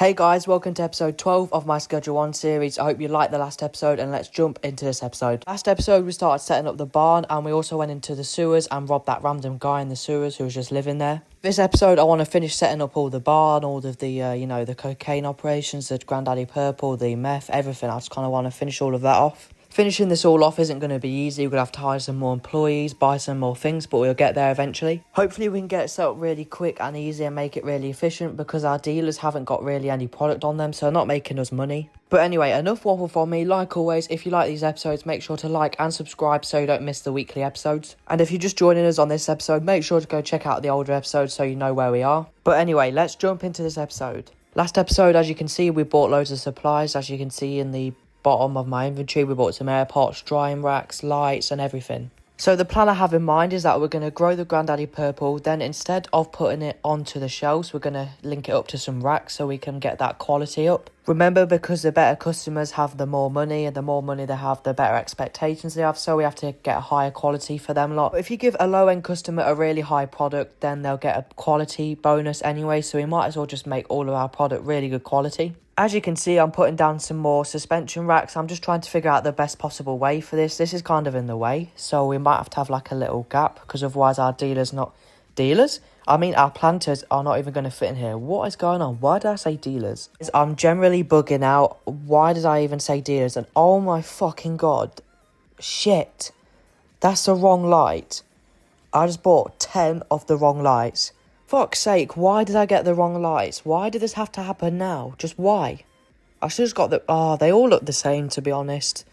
Hey guys, welcome to episode 12 of my Schedule 1 series. I hope you liked the last episode and let's jump into this episode. Last episode we started setting up the barn and we also went into the sewers and robbed that random guy in the sewers who was just living there. This episode I want to finish setting up all the barn, all of the, the cocaine operations, the Granddaddy Purple, the meth, everything. I just kind of want to finish all of that off. Finishing this all off isn't going to be easy. We're going to have to hire some more employees, buy some more things, but we'll get there eventually. Hopefully we can get it set up really quick and easy and make it really efficient because our dealers haven't got really any product on them, so they're not making us money. But anyway, enough waffle from me. Like always, if you like these episodes, make sure to like and subscribe so you don't miss the weekly episodes. And if you're just joining us on this episode, make sure to go check out the older episodes so you know where we are. But anyway, let's jump into this episode. Last episode, as you can see, we bought loads of supplies. As you can see in the bottom of my inventory, we bought some air pots, drying racks, lights and everything. So the plan I have in mind is that we're going to grow the Granddaddy Purple, then instead of putting it onto the shelves, we're going to link it up to some racks so we can get that quality up. Remember, because the better customers have, the more money, and the more money they have, the better expectations they have, so we have to get a higher quality for them lot. If you give a low-end customer a really high product, then they'll get a quality bonus anyway, so we might as well just make all of our product really good quality. As you can see, I'm putting down some more suspension racks. I'm just trying to figure out the best possible way for this. This is kind of in the way, so we might have to have like a little gap because otherwise our our planters are not even going to fit in here. What is going on? Why did I say dealers? I'm generally bugging out. Why did I even say dealers? And oh my fucking god. Shit. That's the wrong light. I just bought 10 of the wrong lights. Fuck's sake, why did I get the wrong lights? Why did this have to happen now? Just why? I should have got the... they all look the same, to be honest.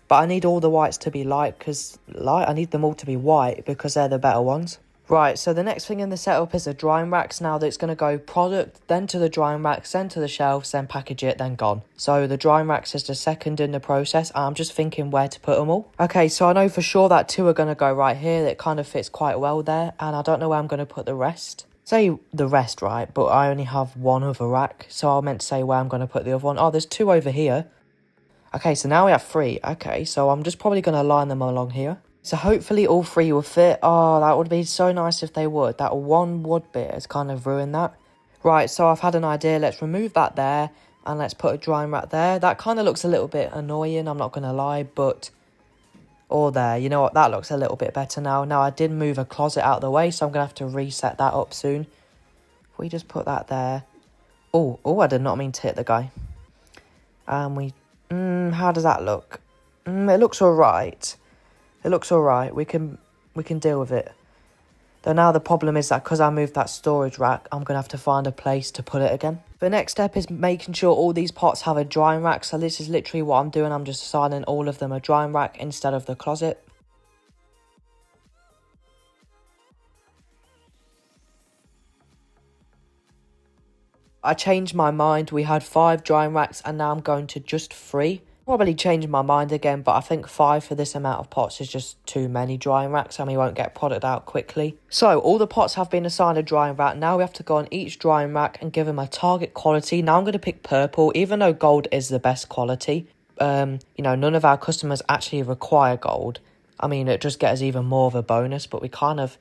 But I need all the whites to be light, I need them all to be white, because they're the better ones. Right, so the next thing in the setup is the drying racks. Now that's going to go product, then to the drying racks, then to the shelves, then package it, then gone. So the drying racks is the second in the process. I'm just thinking where to put them all. Okay, so I know for sure that 2 are going to go right here. That kind of fits quite well there. And I don't know where I'm going to put the rest. Say the rest, right? But I only have 1 other rack. So I meant to say where I'm going to put the other one. Oh, there's 2 over here. Okay, so now we have 3. Okay, so I'm just probably going to line them along here. So hopefully all 3 will fit. Oh, that would be so nice if they would. That one wood bit has kind of ruined that. Right, so I've had an idea. Let's remove that there. And let's put a drying rack there. That kind of looks a little bit annoying, I'm not going to lie. But, or there, you know what? That looks a little bit better now. Now, I did move a closet out of the way, so I'm going to have to reset that up soon. If we just put that there. Oh, I did not mean to hit the guy. And how does that look? It looks alright. It looks alright. We can deal with it. Though now the problem is that because I moved that storage rack, I'm going to have to find a place to put it again. The next step is making sure all these pots have a drying rack. So this is literally what I'm doing. I'm just assigning all of them a drying rack instead of the closet. I changed my mind. We had 5 drying racks and now I'm going to just 3. Probably change my mind again, but I think 5 for this amount of pots is just too many drying racks and we won't get product out quickly. So all the pots have been assigned a drying rack. Now we have to go on each drying rack and give them a target quality. Now I'm going to pick purple, even though gold is the best quality. None of our customers actually require gold. I mean, it just gets even more of a bonus, but we kind of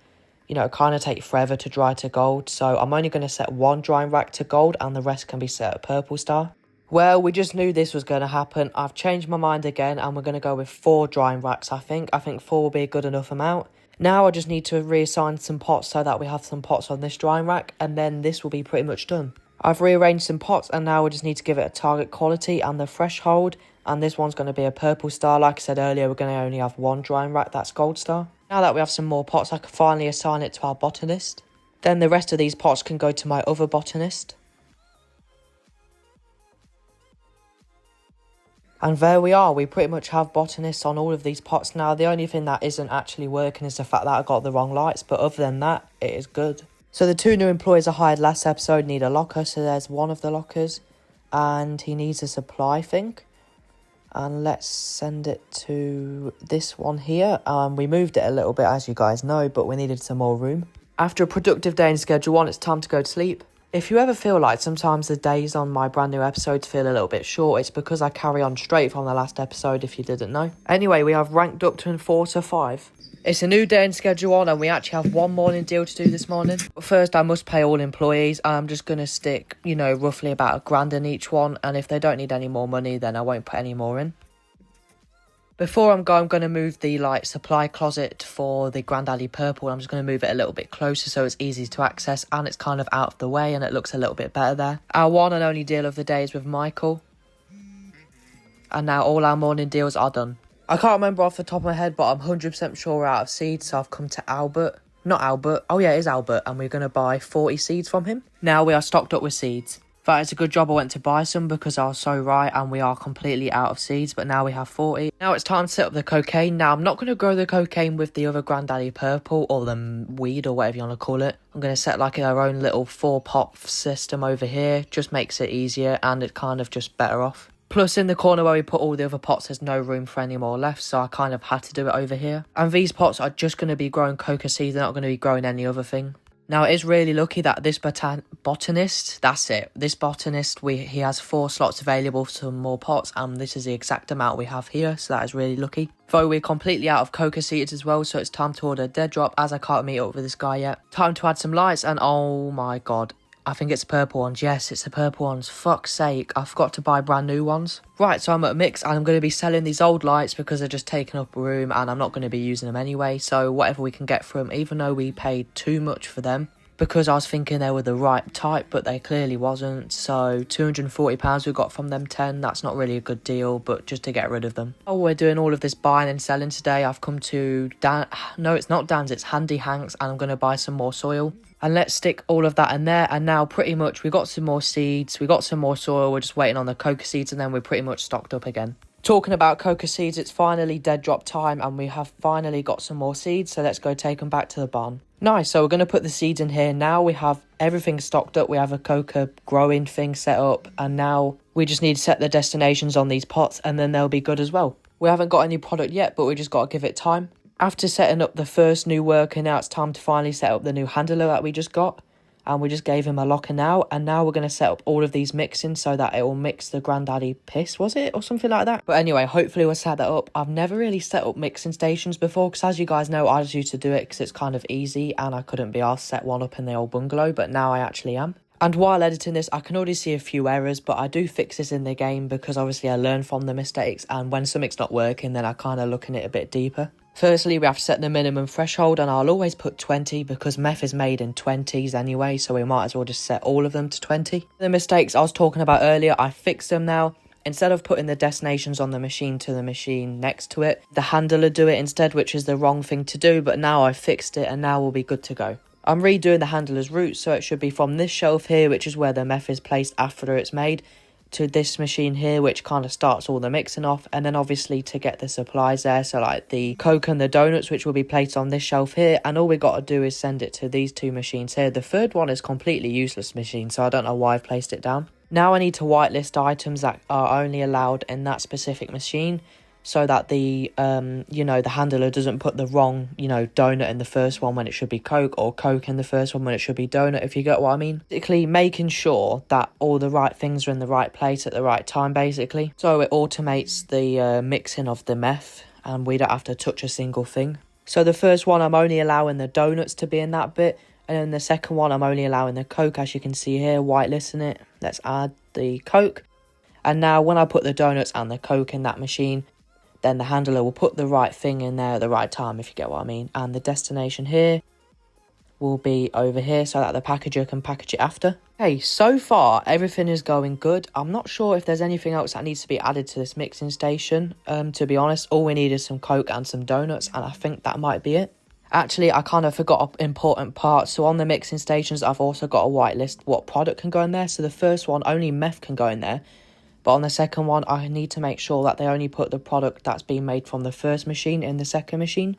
take forever to dry to gold. So I'm only going to set 1 drying rack to gold and the rest can be set at purple star. Well, we just knew this was going to happen. I've changed my mind again and we're going to go with 4 drying racks, I think. I think 4 will be a good enough amount. Now I just need to reassign some pots so that we have some pots on this drying rack and then this will be pretty much done. I've rearranged some pots and now we just need to give it a target quality and the threshold. And this one's going to be a purple star. Like I said earlier, we're going to only have 1 drying rack, that's gold star. Now that we have some more pots, I can finally assign it to our botanist. Then the rest of these pots can go to my other botanist. And there we are, we pretty much have botanists on all of these pots now. The only thing that isn't actually working is the fact that I got the wrong lights, but other than that, it is good. So the 2 new employees I hired last episode need a locker, so there's one of the lockers. And he needs a supply thing. And let's send it to this one here. We moved it a little bit, as you guys know, but we needed some more room. After a productive day in Schedule 1, it's time to go to sleep. If you ever feel like sometimes the days on my brand new episodes feel a little bit short, it's because I carry on straight from the last episode if you didn't know. Anyway, we have ranked up to Enforcer 5. It's a new day and schedule on, and we actually have one morning deal to do this morning. But first, I must pay all employees, and I'm just going to stick, you know, roughly about £1,000 in each one. And if they don't need any more money, then I won't put any more in. Before I'm going to move the supply closet for the Grandaddy Purple. I'm just going to move it a little bit closer so it's easy to access and it's kind of out of the way and it looks a little bit better there. Our one and only deal of the day is with Michael. And now all our morning deals are done. I can't remember off the top of my head, but I'm 100% sure we're out of seeds, so I've come to Albert. Not Albert. Oh yeah, it is Albert, and we're going to buy 40 seeds from him. Now we are stocked up with seeds. That is a good job I went to buy some because I was so right and we are completely out of seeds, but now we have 40. Now it's time to set up the cocaine. Now I'm not going to grow the cocaine with the other Grandaddy Purple or the weed or whatever you want to call it. I'm going to set our own little 4-pot system over here. Just makes it easier and it kind of just better off. Plus in the corner where we put all the other pots there's no room for any more left, so I kind of had to do it over here. And these pots are just going to be growing coca seeds, they're not going to be growing any other thing. Now, it is really lucky that this botanist, that's it, this botanist, he has 4 slots available for some more pots, and this is the exact amount we have here, so that is really lucky. Though we're completely out of coca seeds as well, so it's time to order a dead drop, as I can't meet up with this guy yet. Time to add some lights, and oh my god, I think it's the purple ones. Yes, it's the purple ones. Fuck's sake, I forgot to buy brand new ones. Right, so I'm at Mix and I'm going to be selling these old lights because they're just taking up room and I'm not going to be using them anyway. So whatever we can get for them, even though we paid too much for them, because I was thinking they were the right type, but they clearly wasn't. So £240 we got from them 10. That's not really a good deal, but just to get rid of them. Oh, we're doing all of this buying and selling today. I've come to no, it's not Dan's, it's Handy Hanks, and I'm going to buy some more soil. And let's stick all of that in there. And now pretty much we got some more seeds, we got some more soil, we're just waiting on the coca seeds, and then we're pretty much stocked up again. Talking about coca seeds, it's finally dead drop time and we have finally got some more seeds, so let's go take them back to the barn. Nice, so we're going to put the seeds in here. Now we have everything stocked up, we have a coca growing thing set up, and now we just need to set the destinations on these pots and then they'll be good as well. We haven't got any product yet, but we just got to give it time. After setting up the first new worker, now it's time to finally set up the new handler that we just got. And we just gave him a locker now. And now we're going to set up all of these mixing so that it will mix the Grandaddy piss, was it? Or something like that. But anyway, hopefully we'll set that up. I've never really set up mixing stations before because as you guys know, I just used to do it because it's kind of easy. And I couldn't be asked to set one up in the old bungalow. But now I actually am. And while editing this, I can already see a few errors, but I do fix this in the game because obviously I learn from the mistakes. And when something's not working, then I kind of look in it a bit deeper. Firstly, we have to set the minimum threshold, and I'll always put 20 because meth is made in 20s anyway, so we might as well just set all of them to 20. The mistakes I was talking about earlier, I fixed them now. Instead of putting the destinations on the machine to the machine next to it, the handler do it instead, which is the wrong thing to do, but now I've fixed it and now we'll be good to go. I'm redoing the handler's route, so it should be from this shelf here, which is where the meth is placed after it's made, to this machine here, which kind of starts all the mixing off, and then obviously to get the supplies there, so like the coke and the donuts, which will be placed on this shelf here, and all we got to do is send it to these 2 machines here. The third one is completely useless machine, so I don't know why I've placed it down. Now I need to whitelist items that are only allowed in that specific machine, so that the the handler doesn't put the wrong donut in the first one when it should be coke, or coke in the first one when it should be donut, if you get what I mean. Basically making sure that all the right things are in the right place at the right time, basically, so it automates the mixing of the meth and we don't have to touch a single thing. So the first one I'm only allowing the donuts to be in that bit, and then the second one I'm only allowing the coke, as you can see here, whitelisting it. Let's add the coke, and now when I put the donuts and the coke in that machine, then the handler will put the right thing in there at the right time, if you get what I mean. And the destination here will be over here so that the packager can package it after. Okay, so far everything is going good. I'm not sure if there's anything else that needs to be added to this mixing station. To be honest, all we need is some coke and some donuts, and I think that might be it. Actually, I kind of forgot an important part. So on the mixing stations, I've also got a whitelist what product can go in there. So the first one, only meth can go in there. But on the second one, I need to make sure that they only put the product that's been made from the first machine in the second machine.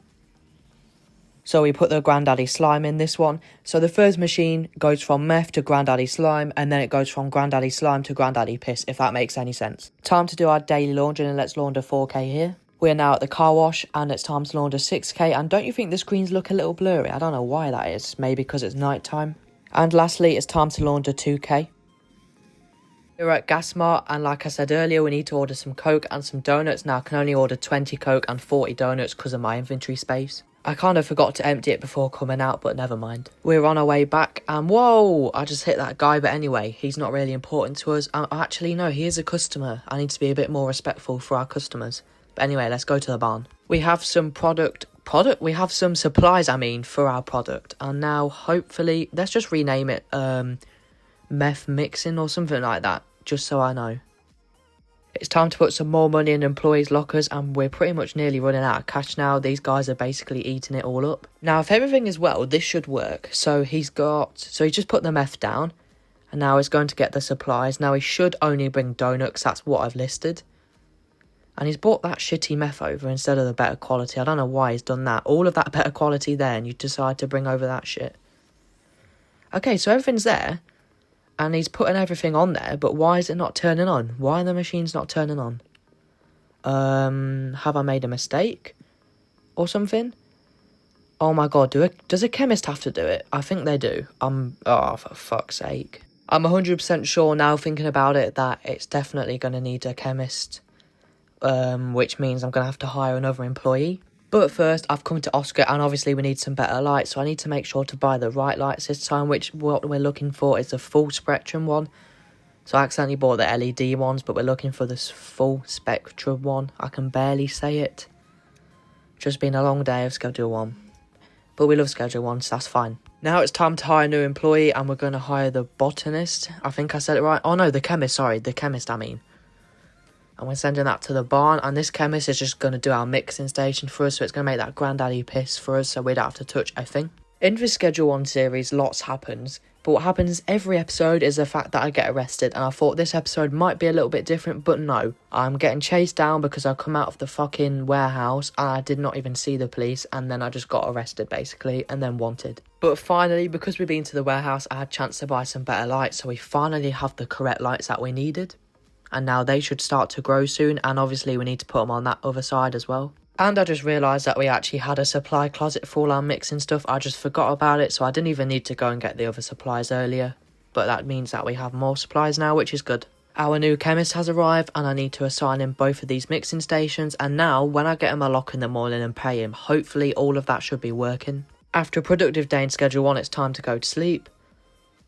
So we put the Grandaddy Slime in this one. So the first machine goes from meth to Grandaddy Slime, and then it goes from Grandaddy Slime to Grandaddy Piss, if that makes any sense. Time to do our daily laundry, and let's launder 4K here. We're now at the car wash, and it's time to launder 6K. And don't you think the screens look a little blurry? I don't know why that is. Maybe because it's night time. And lastly, it's time to launder 2K. We're at Gasmart, and like I said earlier, we need to order some coke and some donuts. Now I can only order 20 coke and 40 donuts because of my inventory space. I kind of forgot to empty it before coming out, but never mind. We're on our way back, and whoa, I just hit that guy, but anyway, he's not really important to us. Actually, no, he is a customer. I need to be a bit more respectful for our customers. But anyway, let's go to the barn. We have some we have some supplies, for our product. And now, hopefully, let's just rename it, meth mixing or something like that, just so I know. It's time to put some more money in employees' lockers, and we're pretty much nearly running out of cash now. These guys are basically eating it all up. Now, if everything is well, this should work. So he's just put the meth down, and now he's going to get the supplies. Now, he should only bring donuts, that's what I've listed. And he's bought that shitty meth over instead of the better quality. I don't know why he's done that. All of that better quality there, and you decide to bring over that shit. Okay, so everything's there. And he's putting everything on there, but why is it not turning on? Why are the machines not turning on? Have I made a mistake? Or something? Oh my god, does a chemist have to do it? I think they do. Oh, for fuck's sake. I'm 100% sure now, thinking about it, that it's definitely going to need a chemist. Which means I'm going to have to hire another employee. But first, I've come to Oscar, and obviously we need some better lights, so I need to make sure to buy the right lights this time, which what we're looking for is the full spectrum one. So I accidentally bought the LED ones, but we're looking for this full spectrum one. I can barely say it. Just been a long day of Schedule 1. But we love Schedule 1, so that's fine. Now it's time to hire a new employee, and we're going to hire the botanist. I think I said it right. Oh no, the chemist, sorry. The chemist, And we're sending that to the barn, and this chemist is just going to do our mixing station for us, so it's going to make that granddaddy piss for us, so we don't have to touch a thing. In this Schedule 1 series, lots happens, but what happens every episode is the fact that I get arrested, and I thought this episode might be a little bit different, but no. I'm getting chased down because I come out of the fucking warehouse, and I did not even see the police, and then I just got arrested, basically, and then wanted. But finally, because we've been to the warehouse, I had a chance to buy some better lights, so we finally have the correct lights that we needed. And now they should start to grow soon, and obviously we need to put them on that other side as well. And I just realised that we actually had a supply closet for all our mixing stuff. I just forgot about it, so I didn't even need to go and get the other supplies earlier. But that means that we have more supplies now, which is good. Our new chemist has arrived, and I need to assign him both of these mixing stations. And now, when I get him a lock in the morning and pay him, hopefully all of that should be working. After a productive day in Schedule 1, it's time to go to sleep.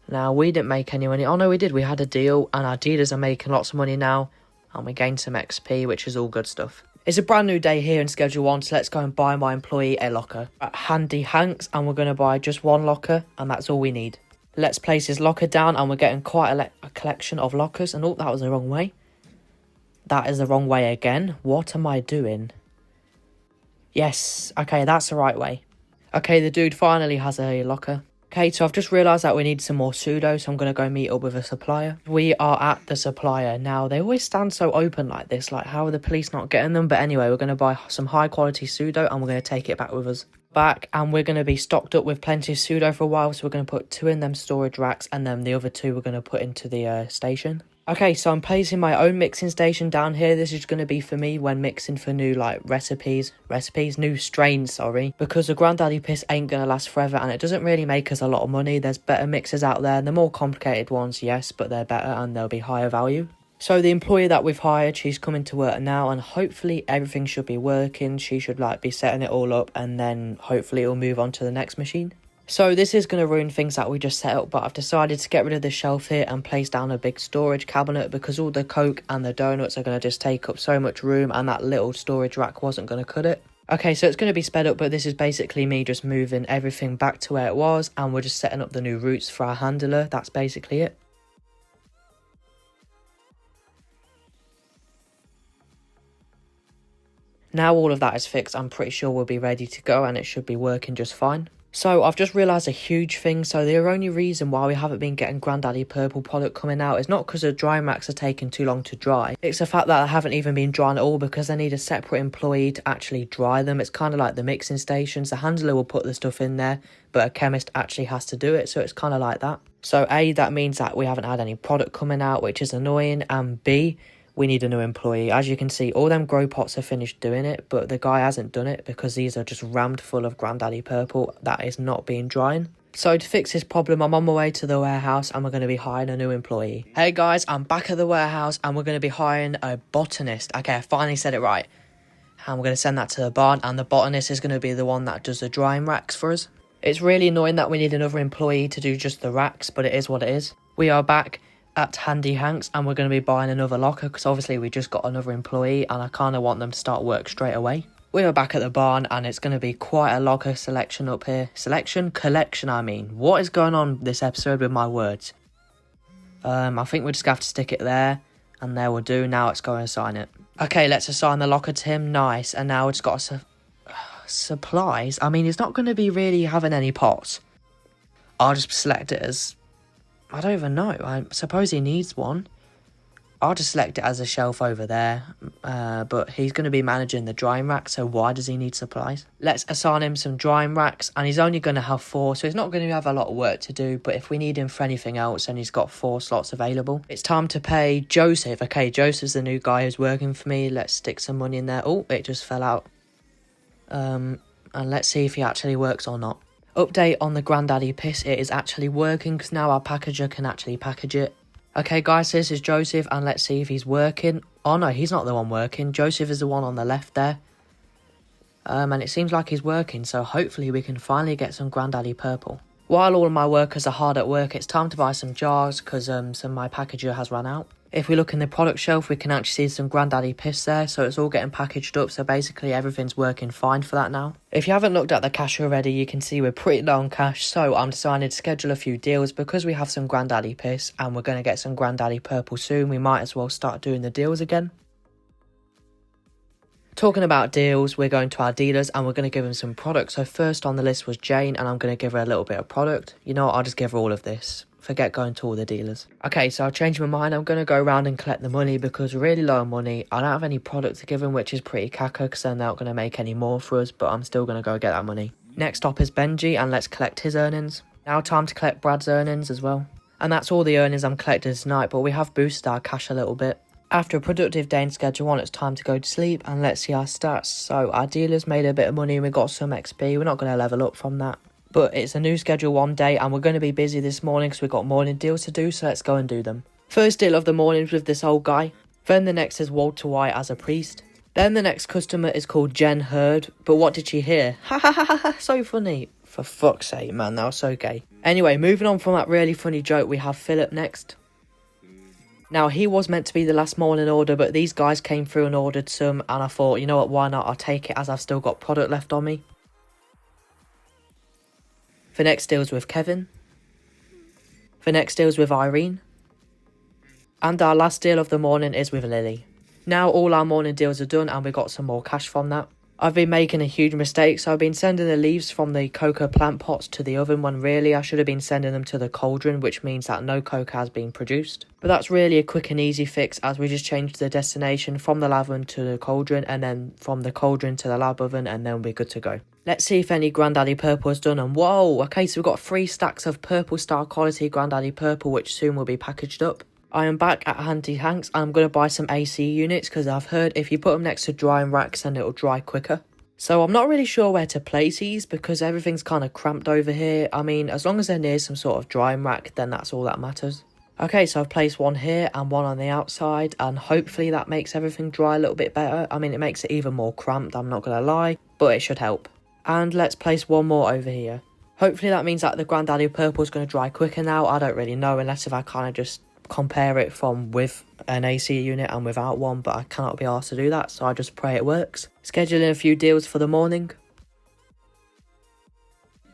Now, we didn't make any money. Oh, no, we did. We had a deal, and our dealers are making lots of money now, and we gained some XP, which is all good stuff. It's a brand new day here in Schedule 1, so let's go and buy my employee a locker at Handy Hanks, and we're going to buy just one locker, and that's all we need. Let's place his locker down, and we're getting quite a collection of lockers. And oh, that was the wrong way. That is the wrong way again. What am I doing? Yes, okay, that's the right way. Okay, the dude finally has a locker. Okay, so I've just realised that we need some more pseudo, so I'm going to go meet up with a supplier. We are at the supplier. Now, they always stand so open like this, like how are the police not getting them? But anyway, we're going to buy some high quality pseudo, and we're going to take it back with us. And we're going to be stocked up with plenty of pseudo for a while, so we're going to put 2 in them storage racks, and then the other 2 we're going to put into the station. Okay, so I'm placing my own mixing station down here. This is going to be for me when mixing for new, new strains, because the Granddaddy Piss ain't going to last forever, and it doesn't really make us a lot of money. There's better mixers out there, and the more complicated ones, yes, but they're better, and they'll be higher value. So the employee that we've hired, she's coming to work now, and hopefully everything should be working. She should, be setting it all up, and then hopefully it'll move on to the next machine. So this is going to ruin things that we just set up, but I've decided to get rid of this shelf here and place down a big storage cabinet, because all the Coke and the donuts are going to just take up so much room, and that little storage rack wasn't going to cut it. Okay, so it's going to be sped up, but this is basically me just moving everything back to where it was, and we're just setting up the new routes for our handler. That's basically it. Now all of that is fixed, I'm pretty sure we'll be ready to go, and it should be working just fine. So I've just realised a huge thing. So the only reason why we haven't been getting Granddaddy Purple product coming out is not because the dry racks are taking too long to dry. It's the fact that they haven't even been drying at all, because they need a separate employee to actually dry them. It's kind of like the mixing stations. The handler will put the stuff in there, but a chemist actually has to do it. So it's kind of like that. So A, that means that we haven't had any product coming out, which is annoying. And B, we need a new employee. As you can see, all them grow pots are finished doing it, but the guy hasn't done it because these are just rammed full of Granddaddy Purple that is not being drying. So to fix this problem, I'm on my way to the warehouse, and we're going to be hiring a new employee. Hey guys, I'm back at the warehouse, and we're going to be hiring a botanist. Okay, I finally said it right. And we're going to send that to the barn, and the botanist is going to be the one that does the drying racks for us. It's really annoying that we need another employee to do just the racks, but it is what it is. We are back at Handy Hanks, and we're going to be buying another locker, because obviously we just got another employee, and I kind of want them to start work straight away. We are back at the barn, and it's going to be quite a locker selection up here. Collection, I mean. What is going on this episode with my words? I think we're just going to have to stick it there, and there we'll do. Now let's go and assign it. Okay, let's assign the locker to him. Nice. And now it's got supplies. I mean, he's not going to be really having any pots. I'll just select it as... I don't even know. I suppose he needs one. I'll just select it as a shelf over there. But he's going to be managing the drying rack, so why does he need supplies? Let's assign him some drying racks, and he's only going to have 4, so he's not going to have a lot of work to do, but if we need him for anything else, then he's got 4 slots available. It's time to pay Joseph. Okay, Joseph's the new guy who's working for me. Let's stick some money in there. Oh, it just fell out. And let's see if he actually works or not. Update on the Grandaddy Piss. It is actually working, because now our packager can actually package it. Okay, guys, this is Joseph, and let's see if he's working. Oh, no, he's not the one working. Joseph is the one on the left there. And it seems like he's working, so hopefully we can finally get some Grandaddy Purple. While all of my workers are hard at work, it's time to buy some jars, because some of my packager has run out. If we look in the product shelf, we can actually see some Grandaddy Piss there, so it's all getting packaged up, so basically everything's working fine for that now. If you haven't looked at the cash already, you can see we're pretty low on cash, so I'm deciding to schedule a few deals because we have some Grandaddy Piss and we're going to get some Grandaddy Purple soon. We might as well start doing the deals again. Talking about deals, we're going to our dealers and we're going to give them some products. So first on the list was Jane, and I'm going to give her a little bit of product. You know what, I'll just give her all of this. Forget going to all the dealers. Okay, so I've changed my mind. I'm going to go around and collect the money because we're really low on money. I don't have any product to give them, which is pretty caca because they're not going to make any more for us, but I'm still going to go get that money. Next up is Benji, and let's collect his earnings. Now time to collect Brad's earnings as well. And that's all the earnings I'm collecting tonight, but we have boosted our cash a little bit. After a productive day in Schedule 1, it's time to go to sleep, and let's see our stats. So our dealers made a bit of money and we got some XP. We're not going to level up from that. But it's a new Schedule 1 day, and we're going to be busy this morning because we've got morning deals to do, so let's go and do them. First deal of the morning is with this old guy. Then the next is Walter White as a priest. Then the next customer is called Jen Hurd. But what did she hear? Ha ha ha ha, so funny. For fuck's sake, man, that was so gay. Anyway, moving on from that really funny joke, we have Philip next. Now, he was meant to be the last morning order, but these guys came through and ordered some, and I thought, you know what, why not? I'll take it as I've still got product left on me. The next deal's with Kevin. The next deal's with Irene. And our last deal of the morning is with Lily. Now all our morning deals are done and we got some more cash from that. I've been making a huge mistake, so I've been sending the leaves from the cocoa plant pots to the oven when really I should have been sending them to the cauldron, which means that no cocoa has been produced. But that's really a quick and easy fix, as we just changed the destination from the lab oven to the cauldron, and then from the cauldron to the lab oven, and then we're good to go. Let's see if any Grandaddy Purple is done, and whoa, okay, so we've got 3 stacks of purple star quality Grandaddy Purple, which soon will be packaged up. I am back at Handy Hanks, and I'm going to buy some AC units, because I've heard if you put them next to drying racks, then it'll dry quicker. So I'm not really sure where to place these, because everything's kind of cramped over here. I mean, as long as they're near some sort of drying rack, then that's all that matters. Okay, so I've placed one here and one on the outside, and hopefully that makes everything dry a little bit better. I mean, it makes it even more cramped, I'm not going to lie, but it should help. And let's place one more over here. Hopefully that means that the Grandaddy Purple is going to dry quicker now. I don't really know, unless if I kind of just compare it from with an AC unit and without one, but I cannot be asked to do that, so I just pray it works. Scheduling a few deals for the morning.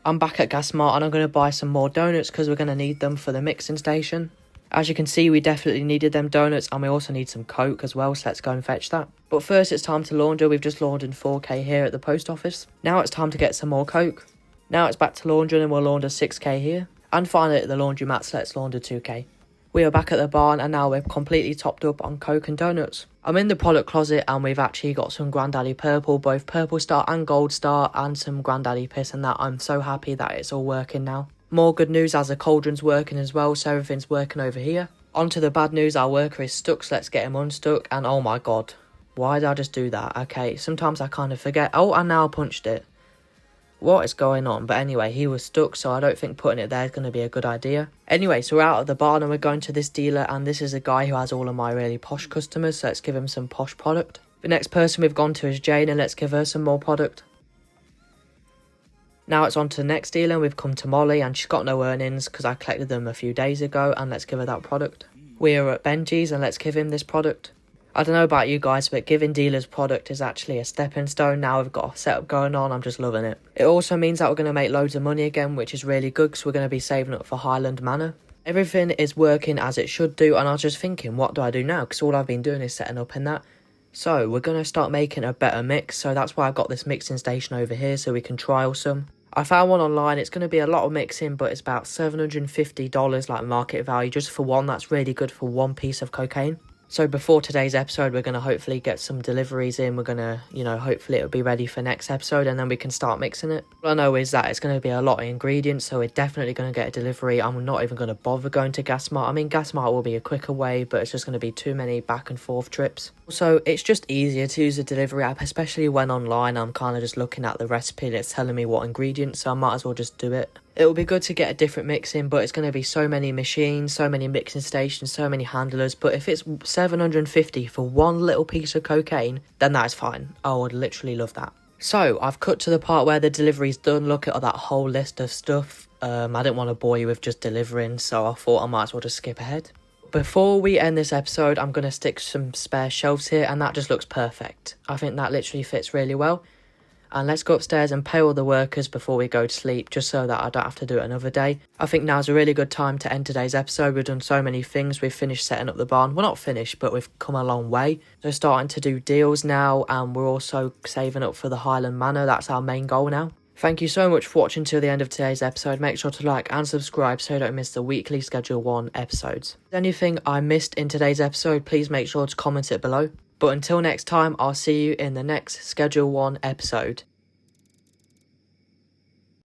I'm back at Gasmart and I'm going to buy some more donuts because we're going to need them for the mixing station. As you can see, we definitely needed them donuts, and we also need some Coke as well, so let's go and fetch that. But first it's time to launder. We've just laundered 4k here at the post office. Now it's time to get some more Coke. Now it's back to laundering, and we'll launder 6k here. And finally at the laundromats, let's launder 2k. We are back at the barn, and now we're completely topped up on Coke and donuts. I'm in the product closet, and we've actually got some Grandaddy Purple, both Purple Star and Gold Star, and some Grandaddy Piss, and that I'm so happy that it's all working now. More good news, as the cauldron's working as well, so everything's working over here. On to the bad news, our worker is stuck, so let's get him unstuck, and oh my god. Why did I just do that? Okay, sometimes I kind of forget. Oh, and now I punched it. What is going on? But anyway, he was stuck, so I don't think putting it there is going to be a good idea. Anyway, so we're out of the barn and we're going to this dealer, and this is a guy who has all of my really posh customers, so let's give him some posh product. The next person we've gone to is Jane, and let's give her some more product. Now it's on to the next dealer, and we've come to Molly, and she's got no earnings because I collected them a few days ago, and let's give her that product. We are at Benji's, and let's give him this product. I don't know about you guys, but giving dealers product is actually a stepping stone. Now we've got a setup going on, I'm just loving it. It also means that we're going to make loads of money again, which is really good because we're going to be saving up for Highland Manor. Everything is working as it should do, and I was just thinking, what do I do now? Because all I've been doing is setting up in that. So we're going to start making a better mix, so that's why I've got this mixing station over here so we can trial some. I found one online. It's going to be a lot of mixing, but it's about $750 like market value just for one. That's really good for one piece of cocaine. So before today's episode, we're going to hopefully get some deliveries in. We're going to, hopefully it'll be ready for next episode, and then we can start mixing it. What I know is that it's going to be a lot of ingredients, so we're definitely going to get a delivery. I'm not even going to bother going to Gasmart. I mean, Gasmart will be a quicker way, but it's just going to be too many back and forth trips. So it's just easier to use a delivery app, especially when online I'm kind of just looking at the recipe and it's telling me what ingredients, so I might as well just do it. It will be good to get a different mix in, but it's going to be so many machines, so many mixing stations, so many handlers. But if it's $750 for one little piece of cocaine, then that is fine. I would literally love that. So I've cut to the part where the delivery's done. Look at that whole list of stuff. I didn't want to bore you with just delivering, so I thought I might as well just skip ahead. Before we end this episode, I'm going to stick some spare shelves here, and that just looks perfect. I think that literally fits really well. And let's go upstairs and pay all the workers before we go to sleep, just so that I don't have to do it another day. I think now's a really good time to end today's episode. We've done so many things. We've finished setting up the barn. We're not finished, but we've come a long way. So starting to do deals now, and we're also saving up for the Highland Manor. That's our main goal now. Thank you so much for watching till the end of today's episode. Make sure to like and subscribe so you don't miss the weekly Schedule 1 episodes. If there's anything I missed in today's episode, please make sure to comment it below. But until next time, I'll see you in the next Schedule 1 episode.